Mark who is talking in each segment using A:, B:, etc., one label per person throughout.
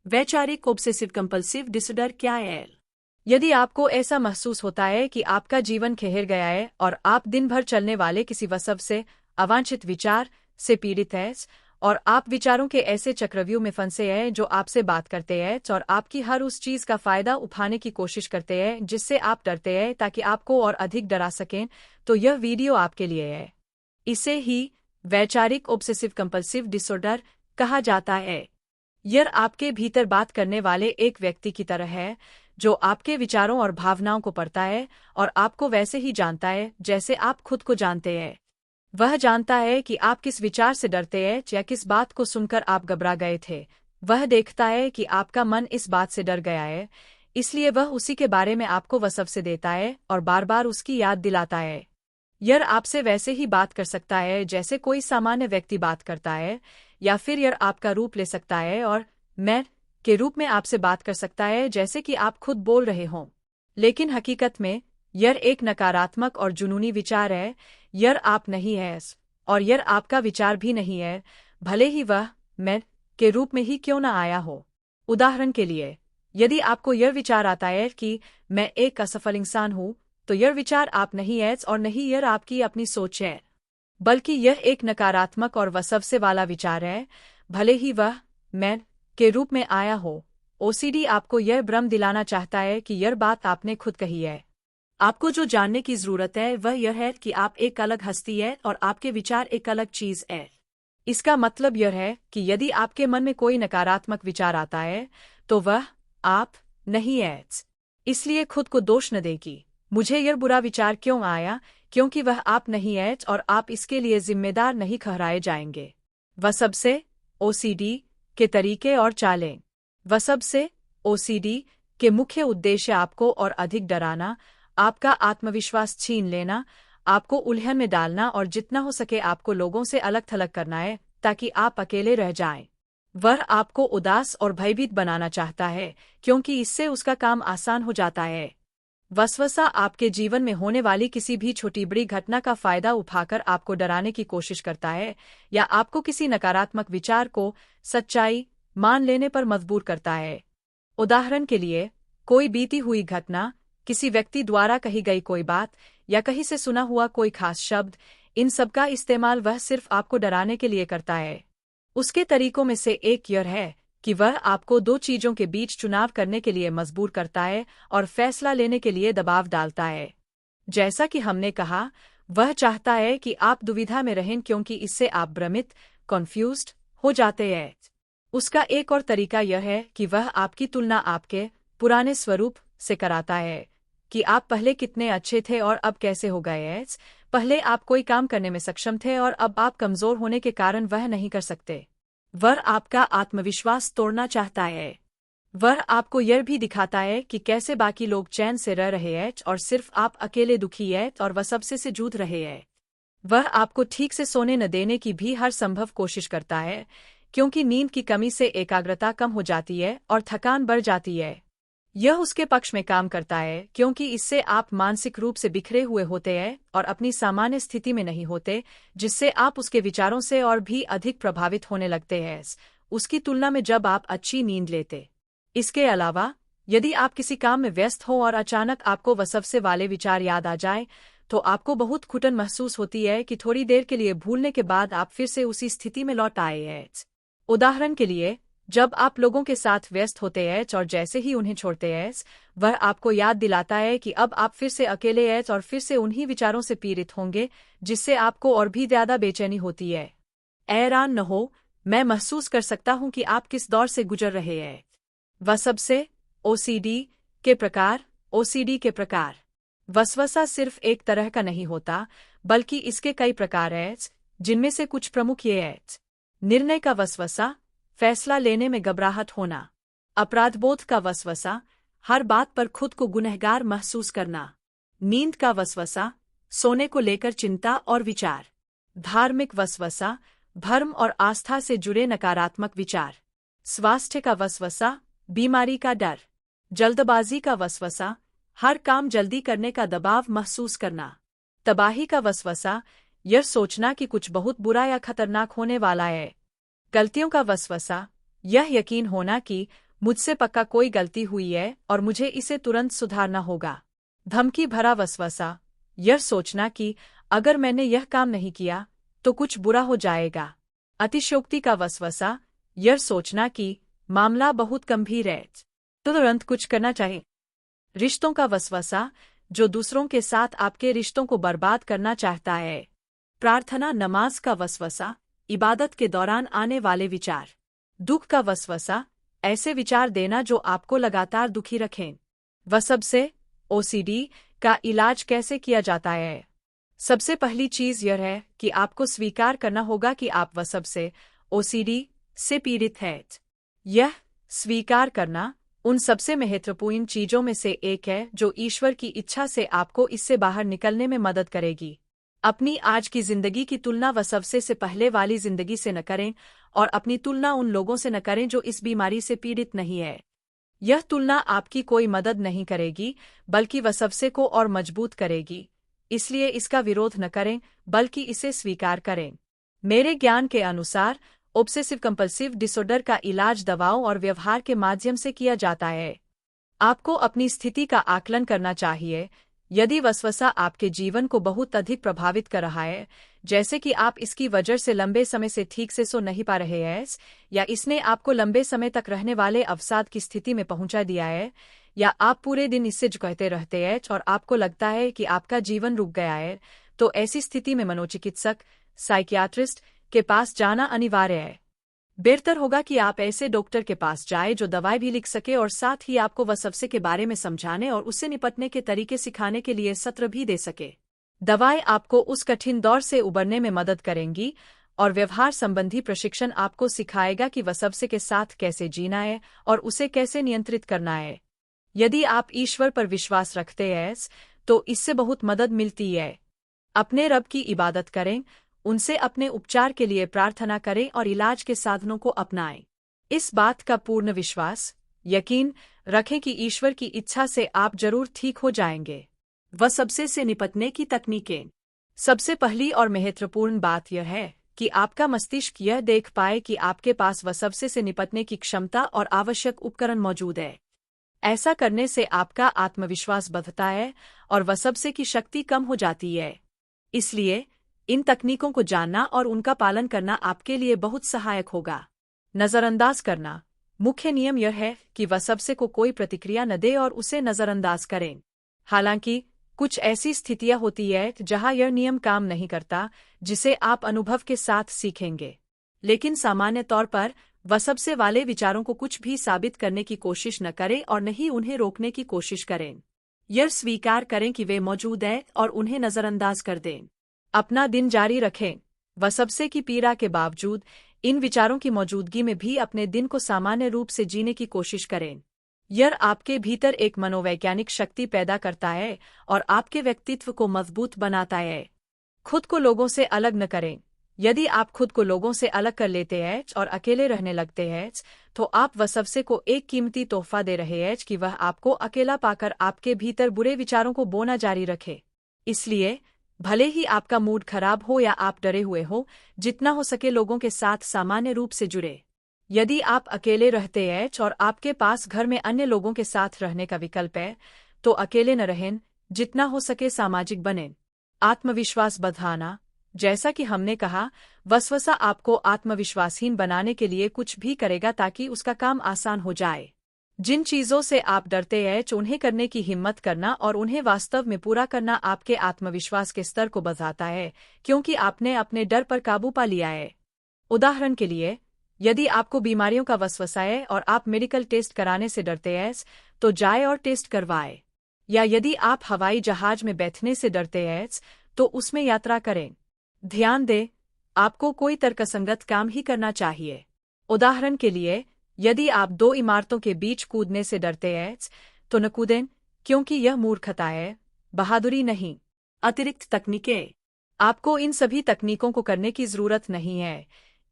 A: वैचारिक obsessive compulsive disorder क्या है? यदि आपको ऐसा महसूस होता है कि आपका जीवन खिहर गया है और आप दिन भर चलने वाले किसी वसव से, अवांछित विचार से पीड़ित हैं, और आप विचारों के ऐसे चक्रव्यूह में फंसे हैं जो आपसे बात करते हैं और आपकी हर उस चीज का फायदा उठाने की कोशिश करते हैं जिससे आप डरते हैं ताकि आपको और अधिक डरा सकें, तो यह वीडियो आपके लिए है। इसे ही वैचारिक ऑब्सेसिव कंपल्सिव डिसऑर्डर कहा जाता है। यह आपके भीतर बात करने वाले एक व्यक्ति की तरह है जो आपके विचारों और भावनाओं को पढ़ता है और आपको वैसे ही जानता है जैसे आप खुद को जानते हैं। वह जानता है कि आप किस विचार से डरते हैं या किस बात को सुनकर आप घबरा गए थे। वह देखता है कि आपका मन इस बात से डर गया है, इसलिए वह उसी के बारे में आपको वसवसे देता है और बार बार उसकी याद दिलाता है। यह आपसे वैसे ही बात कर सकता है जैसे कोई सामान्य व्यक्ति बात करता है, या फिर यह आपका रूप ले सकता है और मैं के रूप में आपसे बात कर सकता है जैसे कि आप खुद बोल रहे हों। लेकिन हकीकत में यह एक नकारात्मक और जुनूनी विचार है। यह आप नहीं है और यह आपका विचार भी नहीं है, भले ही वह मैं के रूप में ही क्यों न आया हो। उदाहरण के लिए, यदि आपको यह विचार आता है कि मैं एक असफल इंसान हूँ, तो यह विचार आप नहीं है और नहीं यह आपकी अपनी सोच है, बल्कि यह एक नकारात्मक और वसवसे वाला विचार है, भले ही वह मैं के रूप में आया हो। ओसीडी आपको यह भ्रम दिलाना चाहता है कि यह बात आपने खुद कही है। आपको जो जानने की जरूरत है वह यह है कि आप एक अलग हस्ती है और आपके विचार एक अलग चीज है। इसका मतलब यह है कि यदि आपके मन में कोई नकारात्मक विचार आता है, तो वह आप नहीं है। इसलिए खुद को दोष न देगी, मुझे यह बुरा विचार क्यों आया, क्योंकि वह आप नहीं है और आप इसके लिए जिम्मेदार नहीं ठहराए जाएंगे। वह सबसे ओसीडी के तरीके और चालें। वह सबसे ओसीडी के मुख्य उद्देश्य आपको और अधिक डराना, आपका आत्मविश्वास छीन लेना, आपको उलझन में डालना और जितना हो सके आपको लोगों से अलग थलग करना है ताकि आप अकेले रह जाएं। वह आपको उदास और भयभीत बनाना चाहता है क्योंकि इससे उसका काम आसान हो जाता है। वसवसा आपके जीवन में होने वाली किसी भी छोटी बड़ी घटना का फायदा उठाकर आपको डराने की कोशिश करता है या आपको किसी नकारात्मक विचार को सच्चाई मान लेने पर मजबूर करता है। उदाहरण के लिए, कोई बीती हुई घटना, किसी व्यक्ति द्वारा कही गई कोई बात या कहीं से सुना हुआ कोई खास शब्द, इन सब का इस्तेमाल वह सिर्फ आपको डराने के लिए करता है। उसके तरीकों में से एक यह है कि वह आपको दो चीजों के बीच चुनाव करने के लिए मजबूर करता है और फैसला लेने के लिए दबाव डालता है। जैसा कि हमने कहा, वह चाहता है कि आप दुविधा में रहें क्योंकि इससे आप भ्रमित, कन्फ्यूज्ड हो जाते हैं। उसका एक और तरीका यह है कि वह आपकी तुलना आपके पुराने स्वरूप से कराता है कि आप पहले कितने अच्छे थे और अब कैसे हो गए हैं। पहले आप कोई काम करने में सक्षम थे और अब आप कमजोर होने के कारण वह नहीं कर सकते। वह आपका आत्मविश्वास तोड़ना चाहता है। वह आपको यह भी दिखाता है कि कैसे बाकी लोग चैन से रह रहे हैं और सिर्फ आप अकेले दुखी हैं और वह सबसे से जूझ रहे हैं। वह आपको ठीक से सोने न देने की भी हर संभव कोशिश करता है, क्योंकि नींद की कमी से एकाग्रता कम हो जाती है और थकान बढ़ जाती है। यह उसके पक्ष में काम करता है क्योंकि इससे आप मानसिक रूप से बिखरे हुए होते हैं और अपनी सामान्य स्थिति में नहीं होते, जिससे आप उसके विचारों से और भी अधिक प्रभावित होने लगते हैं उसकी तुलना में जब आप अच्छी नींद लेते। इसके अलावा, यदि आप किसी काम में व्यस्त हो और अचानक आपको वसवसे वाले विचार याद आ जाए, तो आपको बहुत घुटन महसूस होती है कि थोड़ी देर के लिए भूलने के बाद आप फिर से उसी स्थिति में लौट आए हैं। उदाहरण के लिए, जब आप लोगों के साथ व्यस्त होते हैं और जैसे ही उन्हें छोड़ते हैं, वह आपको याद दिलाता है कि अब आप फिर से अकेले हैं और फिर से उन्हीं विचारों से पीड़ित होंगे, जिससे आपको और भी ज्यादा बेचैनी होती है। हैरान न हो, मैं महसूस कर सकता हूं कि आप किस दौर से गुजर रहे हैं। वह सबसे ओसीडी के प्रकार। ओसीडी के प्रकार। वसवसा सिर्फ एक तरह का नहीं होता, बल्कि इसके कई प्रकार हैं, जिनमें से कुछ प्रमुख ये हैं। निर्णय का वसवसा, फैसला लेने में घबराहट होना। अपराधबोध का वसवसा, हर बात पर खुद को गुनहगार महसूस करना। नींद का वसवसा, सोने को लेकर चिंता और विचार। धार्मिक वसवसा, धर्म और आस्था से जुड़े नकारात्मक विचार। स्वास्थ्य का वसवसा, बीमारी का डर। जल्दबाजी का वसवसा, हर काम जल्दी करने का दबाव महसूस करना। तबाही का वसवसा, यह सोचना कि कुछ बहुत बुरा या खतरनाक होने वाला है। गलतियों का वसवसा, यह यकीन होना कि मुझसे पक्का कोई गलती हुई है और मुझे इसे तुरंत सुधारना होगा। धमकी भरा वसवसा, यह सोचना कि अगर मैंने यह काम नहीं किया तो कुछ बुरा हो जाएगा। अतिशयोक्ति का वसवसा, यह सोचना कि मामला बहुत गंभीर है, तो तुरंत कुछ करना चाहिए। रिश्तों का वसवसा, जो दूसरों के साथ आपके रिश्तों को बर्बाद करना चाहता है। प्रार्थना नमाज का वसवसा, इबादत के दौरान आने वाले विचार। दुख का वसवसा, ऐसे विचार देना जो आपको लगातार दुखी रखें। वसवसे ओसीडी का इलाज कैसे किया जाता है? सबसे पहली चीज यह है कि आपको स्वीकार करना होगा कि आप वसवसे ओसीडी से पीड़ित हैं। यह स्वीकार करना उन सबसे महत्वपूर्ण चीजों में से एक है जो ईश्वर की इच्छा से आपको इससे बाहर निकलने में मदद करेगी। अपनी आज की जिंदगी की तुलना वसवसे से पहले वाली जिंदगी से न करें और अपनी तुलना उन लोगों से न करें जो इस बीमारी से पीड़ित नहीं है। यह तुलना आपकी कोई मदद नहीं करेगी बल्कि वसवसे को और मजबूत करेगी। इसलिए इसका विरोध न करें बल्कि इसे स्वीकार करें। मेरे ज्ञान के अनुसार ऑब्सेसिव कंपल्सिव डिसऑर्डर का इलाज दवाओं और व्यवहार के माध्यम से किया जाता है। आपको अपनी स्थिति का आकलन करना चाहिए। यदि वसवसा आपके जीवन को बहुत अधिक प्रभावित कर रहा है, जैसे कि आप इसकी वजह से लंबे समय से ठीक से सो नहीं पा रहे हैं, या इसने आपको लंबे समय तक रहने वाले अवसाद की स्थिति में पहुंचा दिया है, या आप पूरे दिन इससे कहते रहते हैं और आपको लगता है कि आपका जीवन रुक गया है, तो ऐसी स्थिति में मनोचिकित्सक साइकियाट्रिस्ट के पास जाना अनिवार्य है। बेहतर होगा कि आप ऐसे डॉक्टर के पास जाएं जो दवाई भी लिख सके और साथ ही आपको वसवसे के बारे में समझाने और उससे निपटने के तरीके सिखाने के लिए सत्र भी दे सके। दवाएं आपको उस कठिन दौर से उबरने में मदद करेंगी और व्यवहार संबंधी प्रशिक्षण आपको सिखाएगा कि वसवसे के साथ कैसे जीना है और उसे कैसे नियंत्रित करना है। यदि आप ईश्वर पर विश्वास रखते हैं तो इससे बहुत मदद मिलती है। अपने रब की इबादत करें, उनसे अपने उपचार के लिए प्रार्थना करें और इलाज के साधनों को अपनाएं। इस बात का पूर्ण विश्वास, यकीन रखें कि ईश्वर की इच्छा से आप जरूर ठीक हो जाएंगे। वसवसे से निपटने की तकनीकें। सबसे पहली और महत्वपूर्ण बात यह है कि आपका मस्तिष्क यह देख पाए कि आपके पास वसवसे से निपटने की क्षमता और आवश्यक उपकरण मौजूद है। ऐसा करने से आपका आत्मविश्वास बढ़ता है और वसवसे की शक्ति कम हो जाती है। इसलिए इन तकनीकों को जानना और उनका पालन करना आपके लिए बहुत सहायक होगा। नजरअंदाज करना। मुख्य नियम यह है कि वसवसे को कोई प्रतिक्रिया न दे और उसे नजरअंदाज करें। हालांकि कुछ ऐसी स्थितियां होती हैं जहां यह नियम काम नहीं करता, जिसे आप अनुभव के साथ सीखेंगे। लेकिन सामान्य तौर पर वसवसे वाले विचारों को कुछ भी साबित करने की कोशिश न करें और न ही उन्हें रोकने की कोशिश करें। यह स्वीकार करें कि वे मौजूद हैं और उन्हें नजरअंदाज कर दें। अपना दिन जारी रखें। वसवसे की पीड़ा के बावजूद इन विचारों की मौजूदगी में भी अपने दिन को सामान्य रूप से जीने की कोशिश करें। यह आपके भीतर एक मनोवैज्ञानिक शक्ति पैदा करता है और आपके व्यक्तित्व को मजबूत बनाता है। खुद को लोगों से अलग न करें। यदि आप खुद को लोगों से अलग कर लेते हैं और अकेले रहने लगते हैं, तो आप वसवसे को एक कीमती तोहफा दे रहे हैं कि वह आपको अकेला पाकर आपके भीतर बुरे विचारों को बोना जारी रखे। इसलिए भले ही आपका मूड खराब हो या आप डरे हुए हो, जितना हो सके लोगों के साथ सामान्य रूप से जुड़े। यदि आप अकेले रहते हैं और आपके पास घर में अन्य लोगों के साथ रहने का विकल्प है, तो अकेले न रहें, जितना हो सके सामाजिक बनें। आत्मविश्वास बढ़ाना। जैसा कि हमने कहा, वसवसा आपको आत्मविश्वासहीन बनाने के लिए कुछ भी करेगा ताकि उसका काम आसान हो जाए। जिन चीजों से आप डरते हैं उन्हें करने की हिम्मत करना और उन्हें वास्तव में पूरा करना आपके आत्मविश्वास के स्तर को बढ़ाता है, क्योंकि आपने अपने डर पर काबू पा लिया है। उदाहरण के लिए, यदि आपको बीमारियों का वसवसा है और आप मेडिकल टेस्ट कराने से डरते हैं, तो जाए और टेस्ट करवाए। या यदि आप हवाई जहाज में बैठने से डरते हैं, तो उसमें यात्रा करें। ध्यान दें, आपको कोई तर्कसंगत काम ही करना चाहिए। उदाहरण के लिए, यदि आप 2 इमारतों के बीच कूदने से डरते हैं, तो न कूदें, क्योंकि यह मूर्खता है, बहादुरी नहीं। अतिरिक्त तकनीकें। आपको इन सभी तकनीकों को करने की जरूरत नहीं है।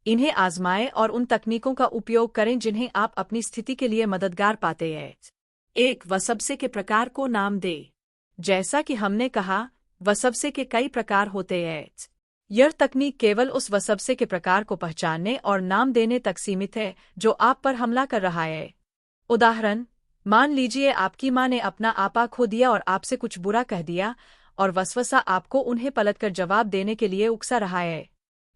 A: इन्हें आजमाएं और उन तकनीकों का उपयोग करें जिन्हें आप अपनी स्थिति के लिए मददगार पाते हैं। 1. वसवसे के प्रकार को नाम दें। जैसा कि हमने कहा, वसवसे के कई प्रकार होते हैं। यह तकनीक केवल उस वसवसे के प्रकार को पहचानने और नाम देने तक सीमित है जो आप पर हमला कर रहा है। उदाहरण, मान लीजिए आपकी माँ ने अपना आपा खो दिया और आपसे कुछ बुरा कह दिया और वसवसा आपको उन्हें पलटकर जवाब देने के लिए उकसा रहा है।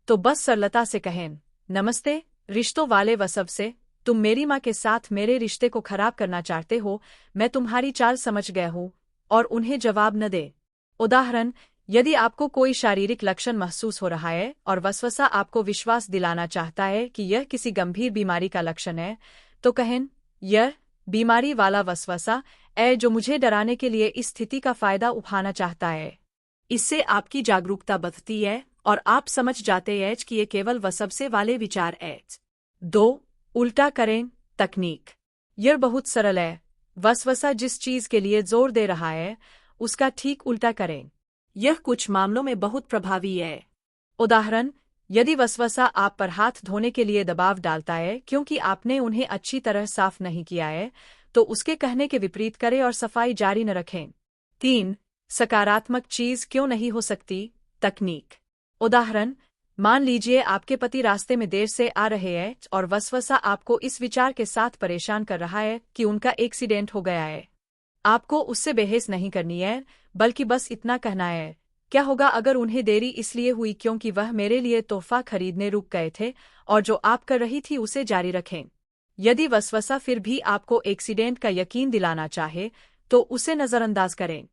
A: तो बस सरलता से कहें, नमस्ते रिश्तों वाले वसवसे, तुम मेरी माँ के साथ मेरे रिश्ते को खराब करना चाहते हो, मैं तुम्हारी चाल समझ गया हूँ, और उन्हें जवाब न दे। उदाहरण, यदि आपको कोई शारीरिक लक्षण महसूस हो रहा है और वसवसा आपको विश्वास दिलाना चाहता है कि यह किसी गंभीर बीमारी का लक्षण है, तो कहें, यह बीमारी वाला वसवसा है जो मुझे डराने के लिए इस स्थिति का फायदा उठाना चाहता है। इससे आपकी जागरूकता बढ़ती है और आप समझ जाते हैं कि ये केवल वसवसे वाले विचार हैं। 2. उल्टा करें तकनीक। यह बहुत सरल है। वसवसा जिस चीज के लिए जोर दे रहा है उसका ठीक उल्टा करें। यह कुछ मामलों में बहुत प्रभावी है। उदाहरण, यदि वसवसा आप पर हाथ धोने के लिए दबाव डालता है क्योंकि आपने उन्हें अच्छी तरह साफ नहीं किया है, तो उसके कहने के विपरीत करें और सफाई जारी न रखें। 3. सकारात्मक चीज क्यों नहीं हो सकती तकनीक। उदाहरण, मान लीजिए आपके पति रास्ते में देर से आ रहे हैं और वसवसा आपको इस विचार के साथ परेशान कर रहा है कि उनका एक्सीडेंट हो गया है। आपको उससे बहस नहीं करनी है, बल्कि बस इतना कहना है, क्या होगा अगर उन्हें देरी इसलिए हुई क्योंकि वह मेरे लिए तोहफा खरीदने रुक गए थे, और जो आप कर रही थी उसे जारी रखें। यदि वसवसा फिर भी आपको एक्सीडेंट का यकीन दिलाना चाहे तो उसे नजरअंदाज करें।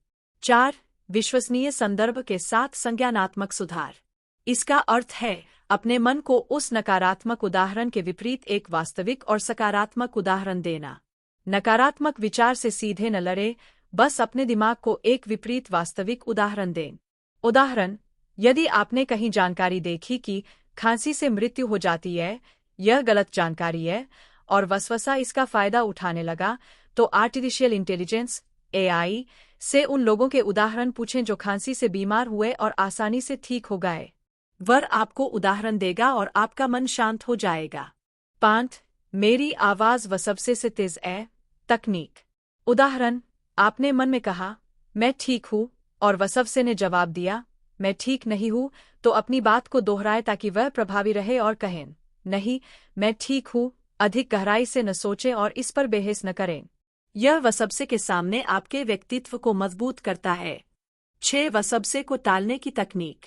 A: 4. विश्वसनीय संदर्भ के साथ संज्ञानात्मक सुधार। इसका अर्थ है अपने मन को उस नकारात्मक उदाहरण के विपरीत एक वास्तविक और सकारात्मक उदाहरण देना। नकारात्मक विचार से सीधे न लड़े, बस अपने दिमाग को एक विपरीत वास्तविक उदाहरण दें। उदाहरण, यदि आपने कहीं जानकारी देखी कि खांसी से मृत्यु हो जाती है, यह गलत जानकारी है, और वसवसा इसका फायदा उठाने लगा, तो आर्टिफिशियल इंटेलिजेंस (AI) से उन लोगों के उदाहरण पूछें जो खांसी से बीमार हुए और आसानी से ठीक हो गए। वह आपको उदाहरण देगा और आपका मन शांत हो जाएगा। 5. मेरी आवाज वसवसे से तेज है तकनीक। उदाहरण, आपने मन में कहा, मैं ठीक हूँ, और वसवसे ने जवाब दिया, मैं ठीक नहीं हूँ, तो अपनी बात को दोहराए ताकि वह प्रभावी रहे और कहें, नहीं, मैं ठीक हूँ। अधिक गहराई से न सोचें और इस पर बहस न करें। यह वसवसे के सामने आपके व्यक्तित्व को मजबूत करता है। 6. वसवसे को टालने की तकनीक।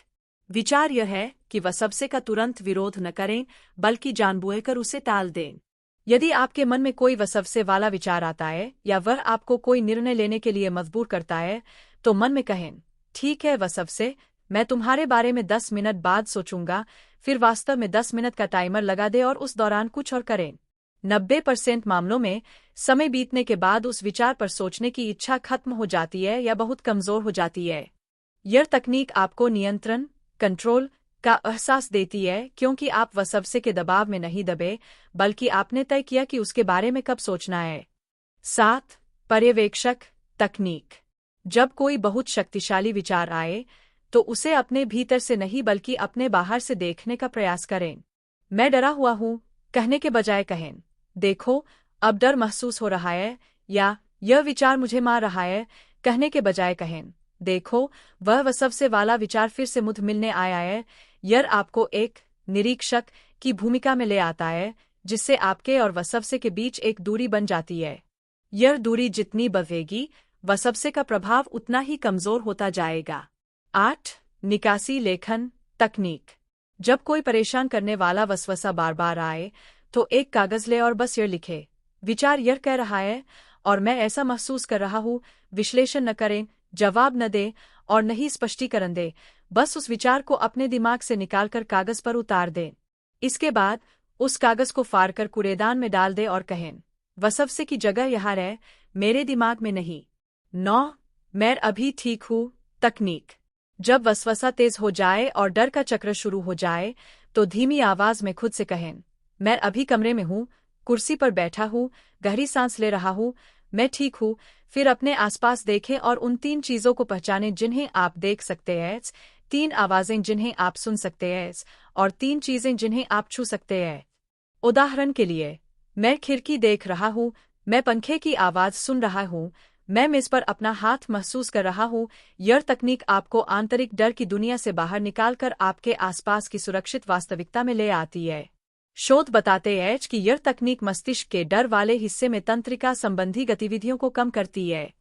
A: विचार यह है कि वसवसे का तुरंत विरोध न करें, बल्कि जानबूझकर उसे टाल दें। यदि आपके मन में कोई वसवसे वाला विचार आता है या वह आपको कोई निर्णय लेने के लिए मजबूर करता है, तो मन में कहें, ठीक है वसवसे, मैं तुम्हारे बारे में 10 मिनट बाद सोचूंगा। फिर वास्तव में 10 मिनट का टाइमर लगा दे और उस दौरान कुछ और करें। 90% मामलों में समय बीतने के बाद उस विचार पर सोचने की इच्छा खत्म हो जाती है या बहुत कमजोर हो जाती है। यह तकनीक आपको नियंत्रण कंट्रोल का एहसास देती है क्योंकि आप वसवसे के दबाव में नहीं दबे, बल्कि आपने तय किया कि उसके बारे में कब सोचना है। 7. पर्यवेक्षक तकनीक। जब कोई बहुत शक्तिशाली विचार आए तो उसे अपने भीतर से नहीं बल्कि अपने बाहर से देखने का प्रयास करें। मैं डरा हुआ हूँ कहने के बजाय कहें, देखो अब डर महसूस हो रहा है, या यह विचार मुझे मार रहा है कहने के बजाय कहें, देखो वह वसवसे वाला विचार फिर से मुझ मिलने आया है। यह आपको एक निरीक्षक की भूमिका में ले आता है जिससे आपके और वसवसे के बीच एक दूरी बन जाती है। यह दूरी जितनी बढ़ेगी वसवसे का प्रभाव उतना ही कमजोर होता जाएगा। 8. निकासी लेखन तकनीक। जब कोई परेशान करने वाला वसवसा बार बार आए तो एक कागज ले और बस यह लिखे, विचार यह कह रहा है और मैं ऐसा महसूस कर रहा हूँ। विश्लेषण न करें, जवाब न दें और नहीं स्पष्टीकरण दें, बस उस विचार को अपने दिमाग से निकालकर कागज पर उतार दें। इसके बाद उस कागज को फाड़कर कूड़ेदान में डाल दें और कहें, वसवसे की जगह यहाँ है, मेरे दिमाग में नहीं। 9. मैं अभी ठीक हूँ तकनीक। जब वसवसा तेज हो जाए और डर का चक्र शुरू हो जाए तो धीमी आवाज में खुद से कहें, मैं अभी कमरे में हूँ, कुर्सी पर बैठा हूँ, गहरी सांस ले रहा हूँ, मैं ठीक हूँ। फिर अपने आसपास देखें और उन 3 चीजों को पहचानें जिन्हें आप देख सकते हैं, 3 आवाजें जिन्हें आप सुन सकते हैं और 3 चीजें जिन्हें आप छू सकते हैं। उदाहरण के लिए, मैं खिड़की देख रहा हूँ, मैं पंखे की आवाज सुन रहा हूँ, मैं मेज पर अपना हाथ महसूस कर रहा हूँ। यह तकनीक आपको आंतरिक डर की दुनिया से बाहर निकालकर आपके आसपास की सुरक्षित वास्तविकता में ले आती है। शोध बताते हैं कि यह तकनीक मस्तिष्क के डर वाले हिस्से में तंत्रिका संबंधी गतिविधियों को कम करती है।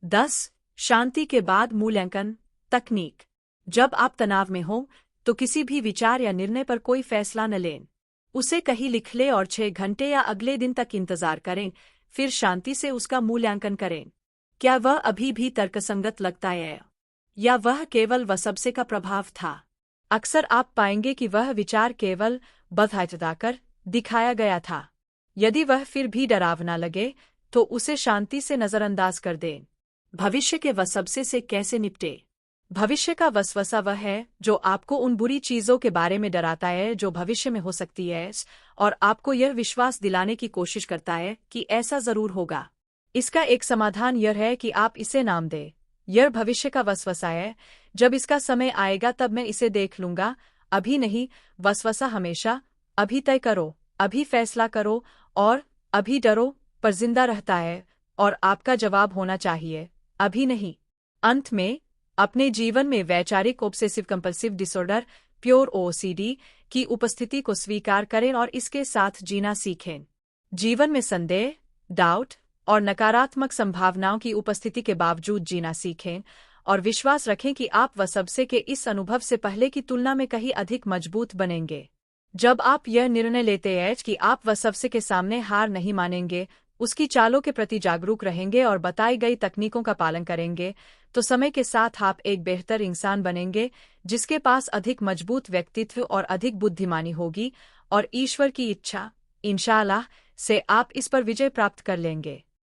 A: 10. शांति के बाद मूल्यांकन तकनीक। जब आप तनाव में हो तो किसी भी विचार या निर्णय पर कोई फैसला न लें। उसे कहीं लिख लें और 6 घंटे या अगले दिन तक इंतजार करें, फिर शांति से उसका मूल्यांकन करें। क्या वह अभी भी तर्कसंगत लगता है या वह केवल वसवसे का प्रभाव था? अक्सर आप पाएंगे कि वह विचार केवल बधाकर दिखाया गया था। यदि वह फिर भी डरावना लगे तो उसे शांति से नजरअंदाज कर दें। भविष्य के वसवसे से कैसे निपटे? भविष्य का वसवसा वह है जो आपको उन बुरी चीजों के बारे में डराता है जो भविष्य में हो सकती है और आपको यह विश्वास दिलाने की कोशिश करता है कि ऐसा जरूर होगा। इसका एक समाधान यह है कि आप इसे नाम दें। यह भविष्य का वसवसा है, जब इसका समय आएगा तब मैं इसे देख लूंगा, अभी नहीं। वसवसा हमेशा अभी तय करो, अभी फैसला करो और अभी डरो पर जिंदा रहता है और आपका जवाब होना चाहिए अभी नहीं। अंत में, अपने जीवन में वैचारिक obsessive compulsive disorder pure OCD की उपस्थिति को स्वीकार करें और इसके साथ जीना सीखें। जीवन में संदेह, डाउट और नकारात्मक संभावनाओं की उपस्थिति के बावजूद जीना सीखें और विश्वास रखें कि आप वसवसे के इस अनुभव से पहले की तुलना में कहीं अधिक मजबूत बनेंगे। जब आप यह निर्णय लेते हैं कि आप वसवसे के सामने हार नहीं मानेंगे, उसकी चालों के प्रति जागरूक रहेंगे और बताई गई तकनीकों का पालन करेंगे, तो समय के साथ आप एक बेहतर इंसान बनेंगे जिसके पास अधिक मजबूत व्यक्तित्व और अधिक बुद्धिमानी होगी और ईश्वर की इच्छा, इंशाअल्लाह, से आप इस पर विजय प्राप्त कर लेंगे।